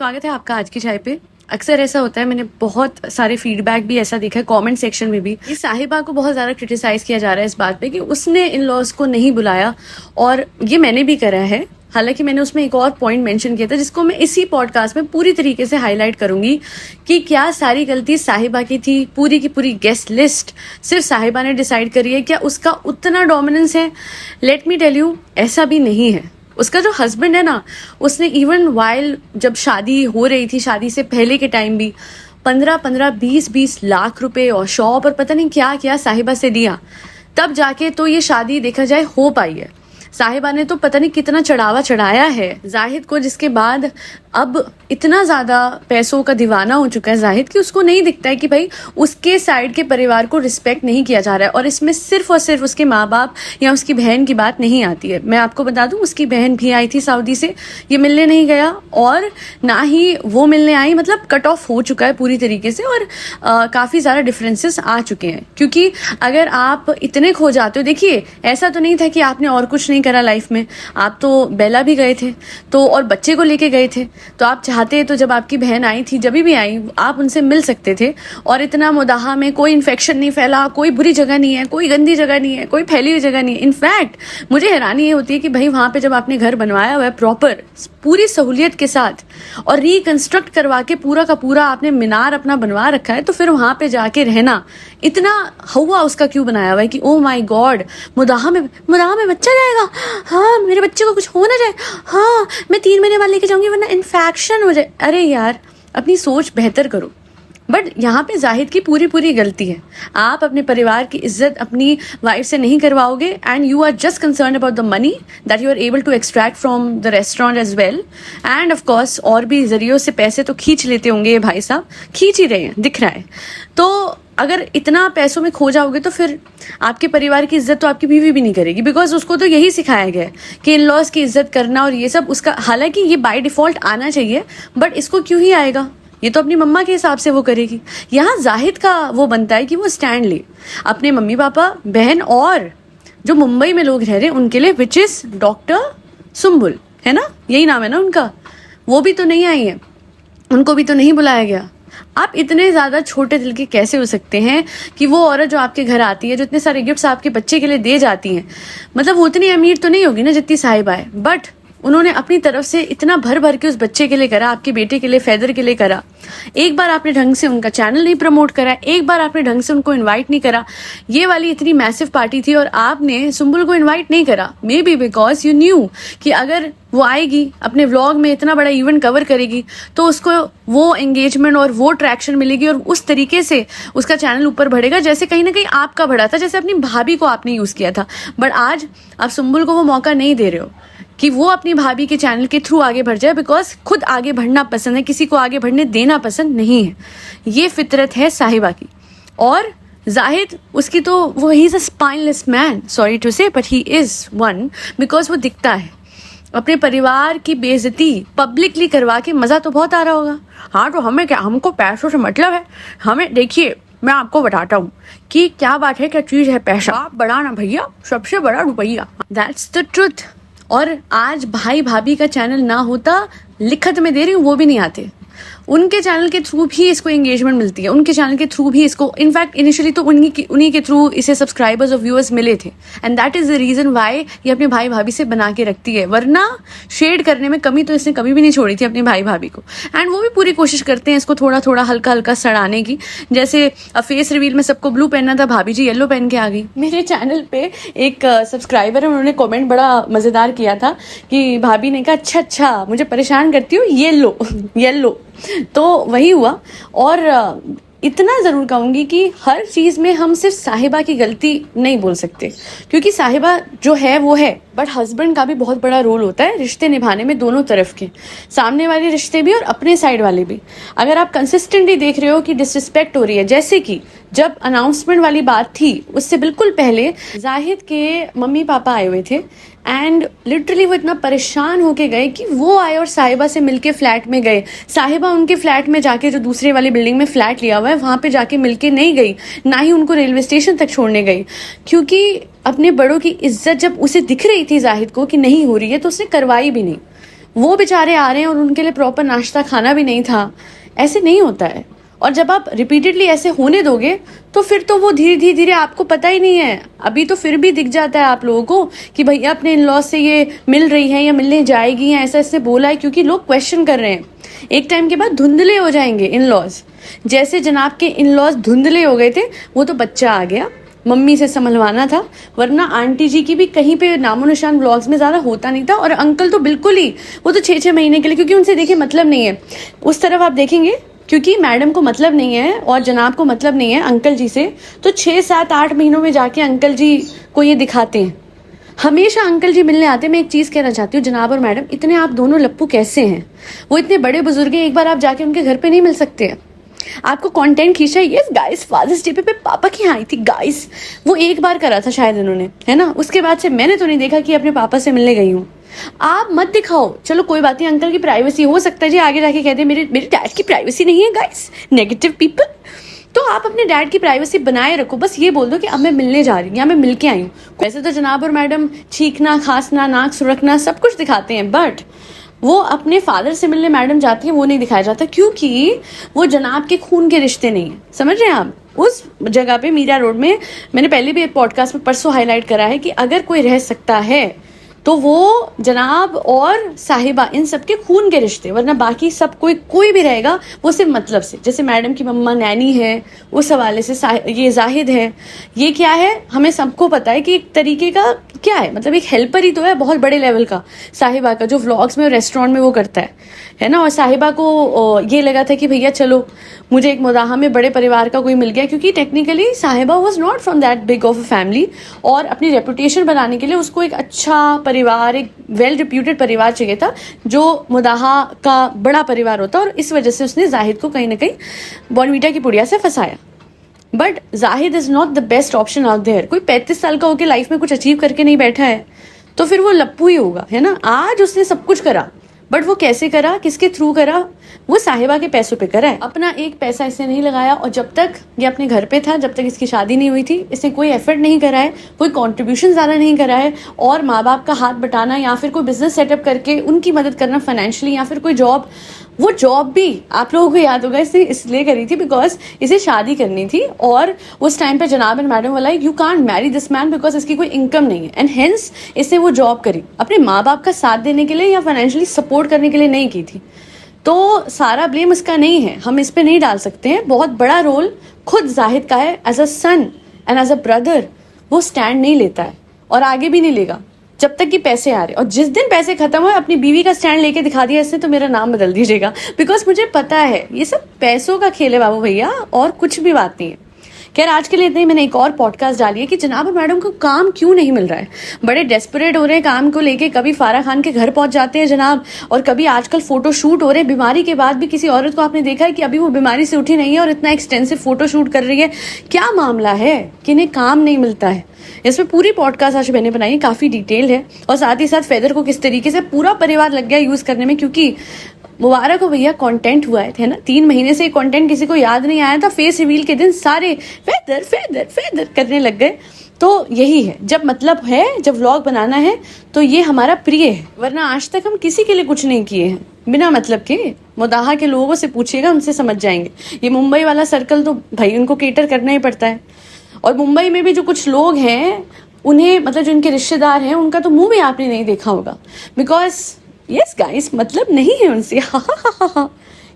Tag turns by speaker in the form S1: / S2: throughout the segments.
S1: स्वागत है आपका आज की चाय पे। अक्सर ऐसा होता है, मैंने बहुत सारे फीडबैक भी ऐसा देखा है कमेंट सेक्शन में भी, कि साहिबा को बहुत ज़्यादा क्रिटिसाइज किया जा रहा है इस बात पे कि उसने इन लॉज को नहीं बुलाया। और ये मैंने भी करा है, हालांकि मैंने उसमें एक और पॉइंट मेंशन किया था जिसको मैं इसी पॉडकास्ट में पूरी तरीके से हाईलाइट करूंगी कि क्या सारी गलती साहिबा की थी। पूरी की पूरी गेस्ट लिस्ट सिर्फ साहिबा ने डिसाइड करी है, क्या उसका उतना डोमिनेंस है? लेट मी टेल यू, ऐसा भी नहीं है। उसका जो हस्बैंड है ना, उसने इवन वाइल जब शादी हो रही थी, शादी से पहले के टाइम भी 15-15, 20-20 लाख रुपए और शॉप और पता नहीं क्या क्या साहिबा से दिया, तब जाके तो ये शादी देखा जाए हो पाई है। साहिबा ने तो पता नहीं कितना चढ़ावा चढ़ाया है जाहिद को, जिसके बाद अब इतना ज्यादा पैसों का दीवाना हो चुका है जाहिद कि उसको नहीं दिखता है कि भाई उसके साइड के परिवार को रिस्पेक्ट नहीं किया जा रहा है। और इसमें सिर्फ और सिर्फ उसके माँ बाप या उसकी बहन की बात नहीं आती है। मैं आपको बता दूं, उसकी बहन भी आई थी सऊदी से, ये मिलने नहीं गया और ना ही वो मिलने आई। मतलब कट ऑफ हो चुका है पूरी तरीके से और काफी ज्यादा डिफरेंसेस आ चुके हैं। क्योंकि अगर आप इतने खो जाते हो, देखिए ऐसा तो नहीं था कि आपने और कुछ नहीं करा लाइफ में, आप तो बेला भी गए थे तो और बच्चे को लेके गए थे, तो आप चाहते तो जब आपकी बहन आई थी, जब भी आई, आप उनसे मिल सकते थे। और इतना मुदाहा में कोई इन्फेक्शन नहीं फैला, कोई बुरी जगह नहीं है, कोई गंदी जगह नहीं है, कोई फैली हुई जगह नहीं है। इनफैक्ट मुझे हैरानी ये होती है कि भाई वहां पे जब आपने घर बनवाया हुआ है प्रॉपर पूरी सहूलियत के साथ और रिकंस्ट्रक्ट करवा के पूरा का पूरा आपने मीनार अपना बनवा रखा है, तो फिर वहां पे जाके रहना इतना हुआ उसका क्यों बनाया हुआ है कि ओ माय गॉड, मुदाहा में बच्चा जाएगा, हाँ मेरे बच्चे को कुछ हो ना जाए, हाँ मैं 3 महीने बाद लेके जाऊंगी वरना इन्फेक्शन हो जाए। अरे यार, अपनी सोच बेहतर करो। बट यहाँ पे जाहिद की पूरी गलती है। आप अपने परिवार की इज्जत अपनी वाइफ से नहीं करवाओगे and you are just concern about the money that you are able to extract from the restaurant as well and of course और भी जरियों से पैसे तो खींच लेते होंगे ये भाई साहब, खींच ही रहे हैं, दिख रहा है। तो अगर इतना पैसों में खो जाओगे तो फिर आपके परिवार की इज्जत तो आपकी बीवी भी नहीं करेगी, बिकॉज उसको तो यही सिखाया गया है कि इन लॉज की इज्जत करना और ये सब उसका, हालांकि ये बाय डिफॉल्ट आना चाहिए बट इसको क्यों ही आएगा, ये तो अपनी मम्मा के हिसाब से वो करेगी। यहाँ जाहिद का वो बनता है कि वो स्टैंड ले अपने मम्मी पापा, बहन और जो मुंबई में लोग रह रहे हैं उनके लिए, विच इज डॉक्टर सुम्बुल, है ना, यही नाम है ना उनका। वो भी तो नहीं आई है, उनको भी तो नहीं बुलाया गया। आप इतने ज्यादा छोटे दिल के कैसे हो सकते हैं कि वो औरत जो आपके घर आती है, जो इतने सारे गिफ्ट्स आपके बच्चे के लिए दे जाती हैं, मतलब वो उतनी अमीर तो नहीं होगी ना जितनी साहिबा है, बट उन्होंने अपनी तरफ से इतना भर भर के उस बच्चे के लिए करा, आपके बेटे के लिए, फैदर के लिए करा। एक बार आपने ढंग से उनका चैनल नहीं प्रमोट करा, एक बार आपने ढंग से उनको इनवाइट नहीं करा। ये वाली इतनी मैसिव पार्टी थी और आपने सुम्बुल को इनवाइट नहीं करा, may be because you new कि अगर वो आएगी अपने व्लॉग में इतना बड़ा इवेंट कवर करेगी तो उसको वो एंगेजमेंट और वो ट्रैक्शन मिलेगी और उस तरीके से उसका चैनल ऊपर बढ़ेगा जैसे कहीं ना कहीं आपका बढ़ा था, जैसे अपनी भाभी को आपने यूज किया था। बट आज आप सुम्बुल को वो मौका नहीं दे रहे हो कि वो अपनी भाभी के चैनल के थ्रू आगे बढ़ जाए, बिकॉज खुद आगे बढ़ना पसंद है, किसी को आगे बढ़ने देना पसंद नहीं है। ये फितरत है साहिबा की। और जाहिद, उसकी तो वो he is a spineless man, sorry to say, but he is one, because वो दिखता है। अपने परिवार की बेइज्जती पब्लिकली करवा के मजा तो बहुत आ रहा होगा। हाँ तो हमें क्या, हमको पैसों से मतलब है, हमें देखिए मैं आपको बताता हूँ कि क्या बात है, क्या चीज है पैसा। आप बड़ा ना भैया, सबसे बड़ा रुपया, दैट्स द ट्रुथ। और आज भाई भाभी का चैनल ना होता, लिखत में दे रही हूँ, वो भी नहीं आते। उनके चैनल के थ्रू भी इसको एंगेजमेंट मिलती है, उनके चैनल के थ्रू भी इसको, इनफैक्ट इनिशियली तो उन्हीं के थ्रू इसे सब्सक्राइबर्स और व्यूअर्स मिले थे and that is the reason why ये अपने भाई भाभी से बना के रखती है। वरना शेड करने में कमी तो इसने कभी भी नहीं छोड़ी थी अपने भाई भाभी को। एंड वो भी पूरी कोशिश करते हैं इसको थोड़ा थोड़ा हल्का हल्का सड़ाने की। जैसे फेस रिवील में सबको ब्लू पहनना था, भाभी जी येलो पहन के आ गई। मेरे चैनल पे एक सब्सक्राइबर है, उन्होंने कॉमेंट बड़ा मजेदार किया था कि भाभी ने कहा अच्छा मुझे परेशान करती हो, येलो तो वही हुआ। और इतना जरूर कहूंगी कि हर चीज में हम सिर्फ साहिबा की गलती नहीं बोल सकते, क्योंकि साहिबा जो है वो है, बट हस्बैंड का भी बहुत बड़ा रोल होता है रिश्ते निभाने में, दोनों तरफ के, सामने वाले रिश्ते भी और अपने साइड वाले भी। अगर आप कंसिस्टेंटली देख रहे हो कि डिसरिस्पेक्ट हो रही है, जैसे कि जब अनाउंसमेंट वाली बात थी उससे बिल्कुल पहले जाहिद के मम्मी पापा आए हुए थे एंड लिटरली वो इतना परेशान होके गए कि वो आए और साहिबा से मिलके फ्लैट में गए। साहिबा उनके फ्लैट में जाके, जो दूसरे वाली बिल्डिंग में फ्लैट लिया हुआ है, वहां पे जाके मिलके नहीं गई, ना ही उनको रेलवे स्टेशन तक छोड़ने गई, क्योंकि अपने बड़ों की इज्जत जब उसे दिख रही थी जाहिद को कि नहीं हो रही है, तो उसने करवाई भी नहीं। वो बेचारे आ रहे हैं और उनके लिए प्रॉपर नाश्ता खाना भी नहीं था। ऐसे नहीं होता है। और जब आप रिपीटेडली ऐसे होने दोगे तो फिर तो वो धीरे धीरे आपको पता ही नहीं है। अभी तो फिर भी दिख जाता है आप लोगों को कि भैया अपने इन लॉज से ये मिल रही है या मिलने जाएगी या ऐसा ऐसे बोला है, क्योंकि लोग क्वेश्चन कर रहे हैं। एक टाइम के बाद धुंधले हो जाएंगे इन लॉज। जैसे जनाब के इन लॉज धुंधले हो गए थे, वो तो बच्चा आ गया, मम्मी से संभलवाना था, वरना आंटी जी की भी कहीं पे नामो निशान ब्लॉग्स में ज़्यादा होता नहीं था। और अंकल तो बिल्कुल ही, वो तो 6-6 महीने के लिए, क्योंकि उनसे देखिए मतलब नहीं है उस तरफ आप देखेंगे, क्योंकि मैडम को मतलब नहीं है और जनाब को मतलब नहीं है अंकल जी से, तो 6-7-8 महीनों में जाके अंकल जी को ये दिखाते हैं। हमेशा अंकल जी मिलने आते हैं। मैं एक चीज़ कहना चाहती हूँ, जनाब और मैडम इतने आप दोनों लप्पू कैसे हैं? वो इतने बड़े बुजुर्ग हैं, एक बार आप जाके उनके घर पे नहीं मिल सकते हैं? आपको कंटेंट खींचा है। यस गाइस, फादर्स डे पे पापा की यहाँ आई थी गाइस, वो एक बार करा था शायद इन्होंने, है ना? उसके बाद से मैंने तो नहीं देखा कि अपने पापा से मिलने गई हूँ। आप मत दिखाओ। चलो कोई बात नहीं, अंकल की प्राइवेसी हो सकता है जी आगे जाके कहते हैं मेरे डैड की प्राइवेसी नहीं है गाइस, नेगेटिव पीपल। तो आप अपने डैड की प्राइवेसी बनाए रखो। बस ये बोल दो कि अब मैं मिलने जा रही हूँ या मैं मिल के आई हूँ। वैसे तो जनाब और मैडम छींकना, खांसना, नाक सुरखना सब कुछ दिखाते हैं, बट वो अपने फादर से मिलने मैडम जाती है वो नहीं दिखाया जाता, क्योंकि वो जनाब के खून के रिश्ते नहीं है। समझ रहे हैं आप? उस जगह पे मीरा रोड में, मैंने पहले भी एक पॉडकास्ट में परसों हाईलाइट करा है कि अगर कोई रह सकता है तो वो जनाब और साहिबा, इन सब के खून के रिश्ते, वरना बाकी सब कोई भी रहेगा वो सिर्फ मतलब से। जैसे मैडम की मम्मा नैनी है, उस हवाले से ये जाहिद है, ये क्या है हमें सबको पता है कि एक तरीके का क्या है, मतलब एक हेल्पर ही तो है बहुत बड़े लेवल का साहिबा का, जो व्लॉग्स में और रेस्टोरेंट में वो करता है ना। और साहिबा को ये लगा था कि भैया चलो मुझे एक मुदाहा में बड़े परिवार का कोई मिल गया, क्योंकि टेक्निकली साहिबा was not from that big of a family, और अपनी रेपुटेशन बनाने के लिए उसको एक अच्छा परिवार, एक वेल रिप्यूटेड परिवार चाहिए था जो मुदाहा का बड़ा परिवार होता, और इस वजह से उसने जाहिद को कहीं ना कहीं बॉर्नवीटा की पुड़िया से फंसाया। But Zahid is not the best option out there. कोई 35 साल का होकर लाइफ में कुछ अचीव करके नहीं बैठा है तो फिर वो लप्पू ही होगा, है ना। आज उसने सब कुछ करा, बट वो कैसे करा, किसके थ्रू करा? वो साहिबा के पैसों पे करा है। अपना एक पैसा इसने नहीं लगाया, और जब तक ये अपने घर पे था, जब तक इसकी शादी नहीं हुई थी, इसने कोई एफर्ट नहीं करा है, कोई कंट्रीब्यूशन ज़्यादा नहीं करा है। और माँ बाप का हाथ बटाना या फिर कोई बिजनेस सेटअप करके उनकी मदद करना फाइनेंशियली, या फिर कोई जॉब, वो जॉब भी आप लोगों को याद होगा इसने इसलिए करी थी बिकॉज इसे शादी करनी थी, और उस टाइम पे जनाब एंड मैडम वाला you can't Mary this man because इसकी कोई इनकम नहीं है, एंड हेंस इसने वो जॉब करी अपने माँ बाप का साथ देने के लिए या फाइनेंशियली सपोर्ट करने के लिए नहीं की थी। तो सारा ब्लेम इसका नहीं है, हम इस पे नहीं डाल सकते हैं। बहुत बड़ा रोल खुद जाहिद का है। As a son and as a brother वो स्टैंड नहीं लेता है और आगे भी नहीं लेगा जब तक कि पैसे आ रहे। और जिस दिन पैसे खत्म हुए अपनी बीवी का स्टैंड लेके दिखा दिया इसने, तो मेरा नाम बदल दीजिएगा, बिकॉज मुझे पता है ये सब पैसों का खेल है बाबू भैया, और कुछ भी बात नहीं है। खैर आज के लिए इतना ही। मैंने एक और पॉडकास्ट डाली है कि जनाब और मैडम को काम क्यों नहीं मिल रहा है। बड़े डेस्परेट हो रहे हैं काम को लेके, कभी फारा खान के घर पहुंच जाते हैं जनाब, और कभी आजकल फोटो शूट हो रहे हैं। बीमारी के बाद भी किसी औरत को आपने देखा है कि अभी वो बीमारी से उठी नहीं है और इतना एक्सटेंसिव फोटो शूट कर रही है? क्या मामला है कि इन्हें काम नहीं मिलता है? इसमें पूरी पॉडकास्ट आज मैंने बनाई, काफी डिटेल है, और साथ ही साथ फेदर को किस तरीके से पूरा परिवार लग गया यूज करने में, क्योंकि मुबारक हो भैया कंटेंट हुआ है ना। 3 महीने से कंटेंट किसी को याद नहीं आया था, फेस रिवील के दिन सारे फेदर फेदर फेदर करने लग गए। तो यही है, जब मतलब है, जब व्लॉग बनाना है तो ये हमारा प्रिय है, वरना आज तक हम किसी के लिए कुछ नहीं किए हैं बिना मतलब के। मुदाहा के लोगों से पूछिएगा, उनसे समझ जाएंगे। ये मुंबई वाला सर्कल तो भाई उनको केटर करना ही पड़ता है, और मुंबई में भी जो कुछ लोग हैं उन्हें, मतलब जो इनके रिश्तेदार हैं, उनका तो मुंह भी आपने नहीं देखा होगा, बिकॉज यस गाइस मतलब नहीं है उनसे।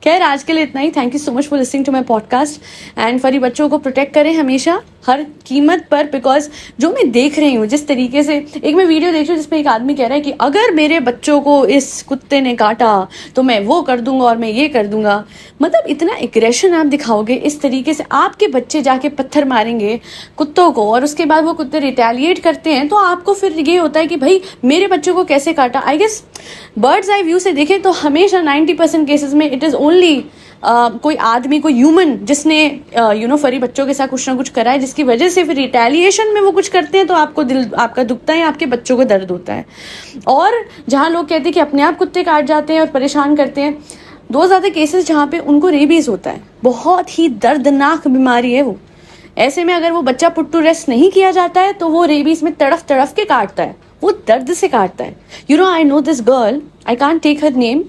S1: खैर आज के लिए इतना ही। Thank you so much for listening to my podcast, and फरी बच्चों को प्रोटेक्ट करें हमेशा हर कीमत पर, बिकॉज जो मैं देख रही हूँ जिस तरीके से, एक मैं वीडियो देख रही हूँ जिसमें एक आदमी कह रहा है कि अगर मेरे बच्चों को इस कुत्ते ने काटा तो मैं वो कर दूंगा और मैं ये कर दूंगा। मतलब इतना एग्रेशन आप दिखाओगे, इस तरीके से आपके बच्चे जाके पत्थर मारेंगे कुत्तों को, और उसके बाद वो कुत्ते रिटेलिएट करते हैं, तो आपको फिर ये होता है कि भाई मेरे बच्चों को कैसे काटा। I guess birds eye view से देखें तो हमेशा 90% केसेस में इट इज ओनली कोई आदमी, कोई ह्यूमन जिसने फरी बच्चों के साथ कुछ ना कुछ करा है, जिसकी वजह से फिर रिटेलिएशन में वो कुछ करते हैं, तो आपको दिल आपका दुखता है, आपके बच्चों को दर्द होता है। और जहाँ लोग कहते हैं कि अपने आप कुत्ते काट जाते हैं और परेशान करते हैं, 2 ज़्यादा केसेस जहाँ पे उनको रेबीज होता है। बहुत ही दर्दनाक बीमारी है वो। ऐसे में अगर वो बच्चा पुट टू रेस्ट नहीं किया जाता है तो वो रेबीज में तड़फ तड़फ के काटता है, वो दर्द से काटता है. You know, I know this girl, I can't take her name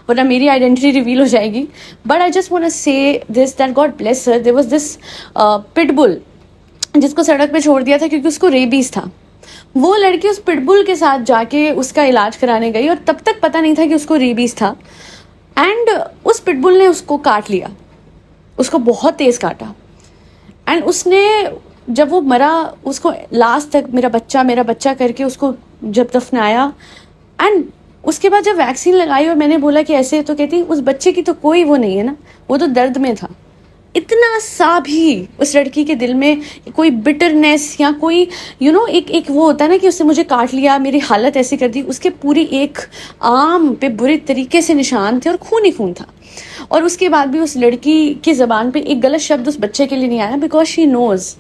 S1: वरना मेरी आइडेंटिटी रिवील हो जाएगी, but I just want to say this that God bless her, there was this pitbull जिसको सड़क पे छोड़ दिया था क्योंकि उसको रेबीज था. वो लड़की उस पिटबुल के साथ जाके उसका इलाज कराने गई और तब तक पता नहीं था कि उसको रेबीज था. एंड उस पिटबुल ने उसको काट लिया, उसको बहुत तेज काटा. एंड उसने जब वो मरा उसको लास्ट तक मेरा बच्चा करके उसको जब दफनाया, एंड उसके बाद जब वैक्सीन लगाई और मैंने बोला कि ऐसे, तो कहती उस बच्चे की तो कोई वो नहीं है ना, वो तो दर्द में था. इतना सा भी उस लड़की के दिल में कोई बिटरनेस या कोई एक वो होता है ना कि उसने मुझे काट लिया, मेरी हालत ऐसी कर दी. उसके पूरी एक आर्म पे बुरे तरीके से निशान थे और खून ही खून था. और उसके बाद भी उस लड़की की ज़बान पे एक गलत शब्द उस बच्चे के लिए नहीं आया, बिकॉज शी नोज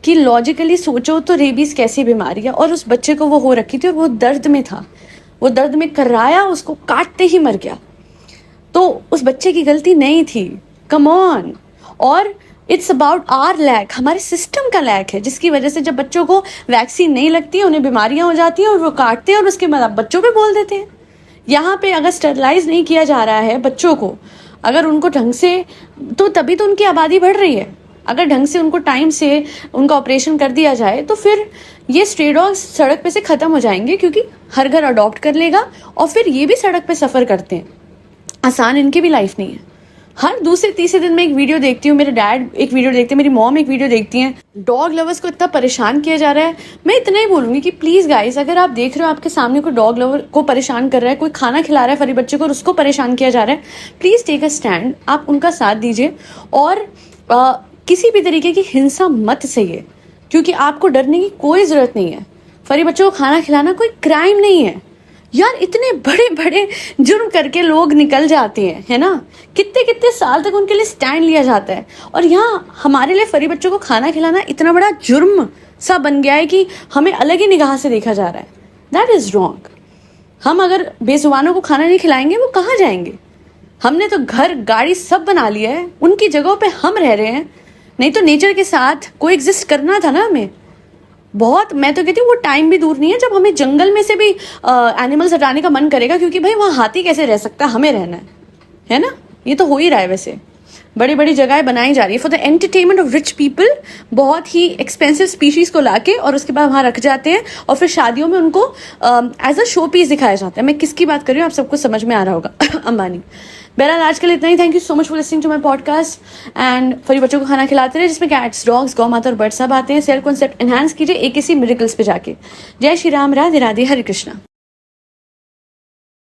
S1: कि लॉजिकली सोचो तो रेबीज कैसी बीमारी है, और उस बच्चे को वो हो रखी थी और वो दर्द में था, वो दर्द में कराया, उसको काटते ही मर गया. तो उस बच्चे की गलती नहीं थी, कम ऑन. और इट्स अबाउट आर लैक, हमारे सिस्टम का लैक है, जिसकी वजह से जब बच्चों को वैक्सीन नहीं लगती है उन्हें बीमारियां हो जाती हैं और वो काटते हैं और उसके बाद बच्चों पे बोल देते हैं. यहाँ पे अगर स्टरलाइज नहीं किया जा रहा है बच्चों को, अगर उनको ढंग से, तो तभी तो उनकी आबादी बढ़ रही है. अगर ढंग से उनको टाइम से उनका ऑपरेशन कर दिया जाए तो फिर ये स्ट्रे डॉग्स सड़क पे से ख़त्म हो जाएंगे, क्योंकि हर घर अडॉप्ट कर लेगा और फिर ये भी सड़क पे सफ़र करते हैं. आसान इनकी भी लाइफ नहीं है. हर दूसरे तीसरे दिन मैं एक वीडियो देखती हूँ, मेरे डैड एक वीडियो देखते हैं, मेरी मॉम एक वीडियो देखती हैं, डॉग लवर्स को इतना परेशान किया जा रहा है. मैं इतना ही बोलूँगी कि प्लीज़ गाइस, अगर आप देख रहे हो आपके सामने कोई डॉग लवर को परेशान कर रहा है, कोई खाना खिला रहा है फरी बच्चे को और उसको परेशान किया जा रहा है, प्लीज़ टेक अ स्टैंड, आप उनका साथ दीजिए और किसी भी तरीके की हिंसा मत सहिए, क्योंकि आपको डरने की कोई ज़रूरत नहीं है. फरी बच्चों को खाना खिलाना कोई क्राइम नहीं है यार. इतने बड़े बड़े जुर्म करके लोग निकल जाते हैं, है ना, कितने कितने साल तक उनके लिए स्टैंड लिया जाता है, और यहाँ हमारे लिए फरी बच्चों को खाना खिलाना इतना बड़ा जुर्म सा बन गया है कि हमें अलग ही निगाह से देखा जा रहा है. That is wrong. हम अगर बेजुबानों को खाना नहीं खिलाएंगे वो कहाँ जाएंगे? हमने तो घर गाड़ी सब बना लिया है, उनकी जगहों पे हम रह रहे हैं. नहीं तो नेचर के साथ कोई एग्जिस्ट करना था ना हमें. बहुत, मैं तो कहती हूँ वो टाइम भी दूर नहीं है जब हमें जंगल में से भी एनिमल्स हटाने का मन करेगा, क्योंकि भाई वहाँ हाथी कैसे रह सकता, हमें रहना है ना. ये तो हो ही रहा है. वैसे बड़ी बड़ी जगहें बनाई जा रही है for the entertainment of rich people, बहुत ही एक्सपेंसिव स्पीशीज को लाके और उसके बाद वहाँ रख जाते हैं और फिर शादियों में उनको एज अ शो पीस दिखाया जाता है. मैं किसकी बात कर रही हूँ आप सबको समझ में आ रहा होगा. अंबानी. बहरहाल आज के लिए इतना ही. Thank you so much for listening to my podcast. And फरी बच्चों को खाना खिलाते रहे, जिसमें कैट्स, डॉग्स, गौ माता और बर्ड सब आते हैं. सेल्फ कॉन्सेप्ट एनहांस कीजिए एक किसी मिरेकल्स पे जाके. जय श्री राम, राधे राधे, हरे कृष्णा.